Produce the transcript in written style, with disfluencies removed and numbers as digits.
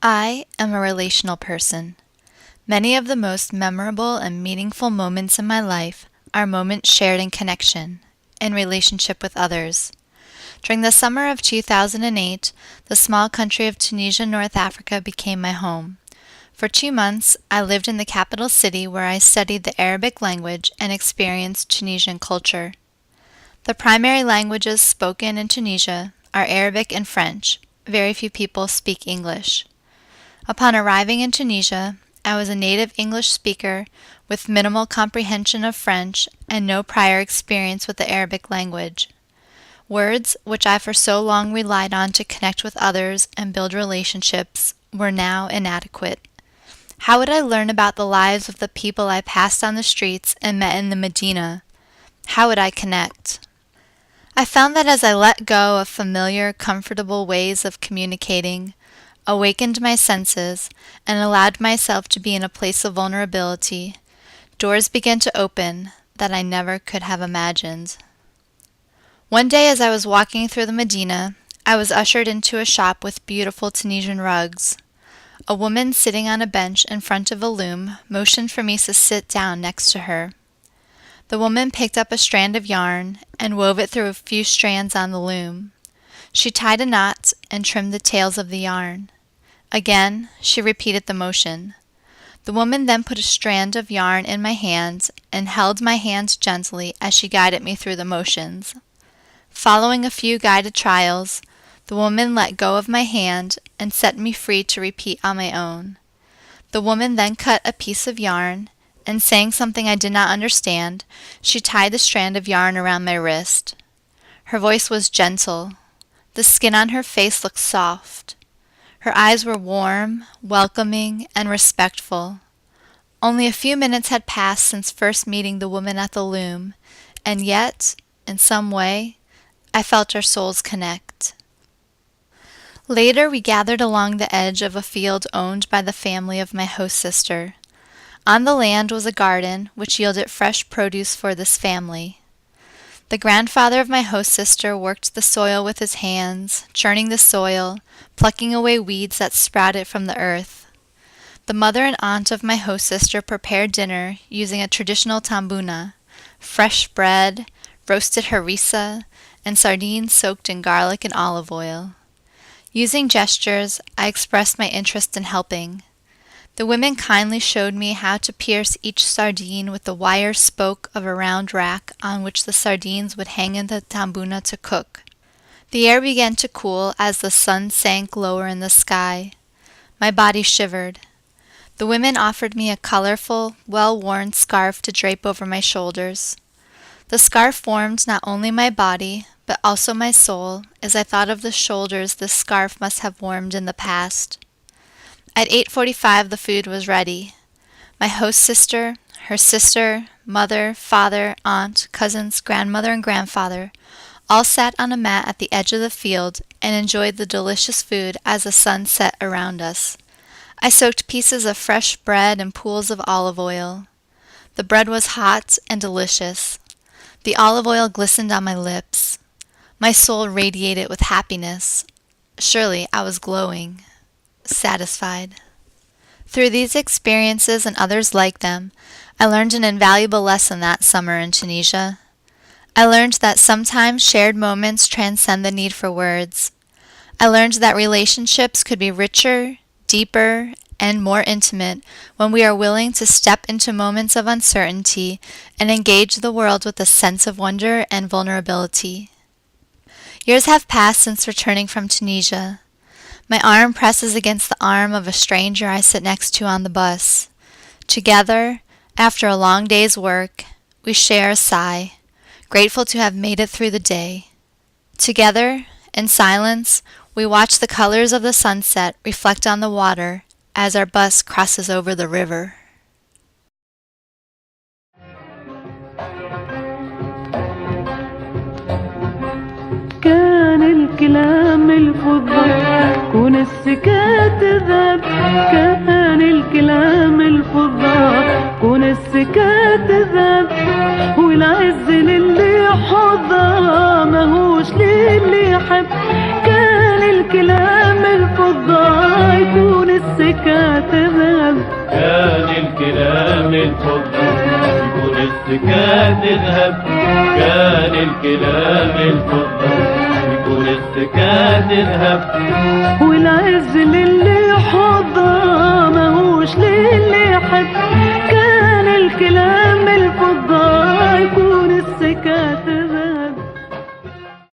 I am a relational person. Many of the most memorable and meaningful moments in my life are moments shared in connection, in relationship with others. During the summer of 2008, the small country of Tunisia, North Africa became my home. For 2 months, I lived in the capital city where I studied the Arabic language and experienced Tunisian culture. The primary languages spoken in Tunisia are Arabic and French. Very few people speak English. Upon arriving in Tunisia, I was a native English speaker with minimal comprehension of French and no prior experience with the Arabic language. Words, which I for so long relied on to connect with others and build relationships, were now inadequate. How would I learn about the lives of the people I passed on the streets and met in the Medina? How would I connect? I found that as I let go of familiar, comfortable ways of communicating, awakened my senses, and allowed myself to be in a place of vulnerability, doors began to open that I never could have imagined. One day as I was walking through the Medina, I was ushered into a shop with beautiful Tunisian rugs. A woman sitting on a bench in front of a loom motioned for me to sit down next to her. The woman picked up a strand of yarn and wove it through a few strands on the loom. She tied a knot and trimmed the tails of the yarn. Again, she repeated the motion. The woman then put a strand of yarn in my hand and held my hand gently as she guided me through the motions. Following a few guided trials, the woman let go of my hand and set me free to repeat on my own. The woman then cut a piece of yarn, and saying something I did not understand, she tied the strand of yarn around my wrist. Her voice was gentle. The skin on her face looked soft. Her eyes were warm, welcoming, and respectful. Only a few minutes had passed since first meeting the woman at the loom, and yet, in some way, I felt our souls connect. Later, we gathered along the edge of a field owned by the family of my host sister. On the land was a garden which yielded fresh produce for this family. The grandfather of my host sister worked the soil with his hands, churning the soil, plucking away weeds that sprouted from the earth. The mother and aunt of my host sister prepared dinner using a traditional tambuna, fresh bread, roasted harissa, and sardines soaked in garlic and olive oil. Using gestures, I expressed my interest in helping. The women kindly showed me how to pierce each sardine with the wire spoke of a round rack on which the sardines would hang in the tambuna to cook. The air began to cool as the sun sank lower in the sky. My body shivered. The women offered me a colorful, well-worn scarf to drape over my shoulders. The scarf warmed not only my body, but also my soul, as I thought of the shoulders this scarf must have warmed in the past. At 8:45 the food was ready. My host sister, her sister, mother, father, aunt, cousins, grandmother, and grandfather all sat on a mat at the edge of the field and enjoyed the delicious food as the sun set around us. I soaked pieces of fresh bread in pools of olive oil. The bread was hot and delicious. The olive oil glistened on my lips. My soul radiated with happiness. Surely I was glowing, satisfied. Through these experiences and others like them, I learned an invaluable lesson that summer in Tunisia. I learned that sometimes shared moments transcend the need for words. I learned that relationships could be richer, deeper, and more intimate when we are willing to step into moments of uncertainty and engage the world with a sense of wonder and vulnerability. Years have passed since returning from Tunisia. My arm presses against the arm of a stranger I sit next to on the bus. Together, after a long day's work, we share a sigh, grateful to have made it through the day. Together, in silence, we watch the colors of the sunset reflect on the water as our bus crosses over the river. كان الكلام الفضة كون السكات ذاب كان الكلام الفضة كون السكات ذاب والعز للي حظى ماهوش للي حب كان الكلام الفضة يكون الفضة يكون السكات ذهب، كان الكلام الفضة يكون السكات ذهب. والعز للي حضى ماهوش للي حب،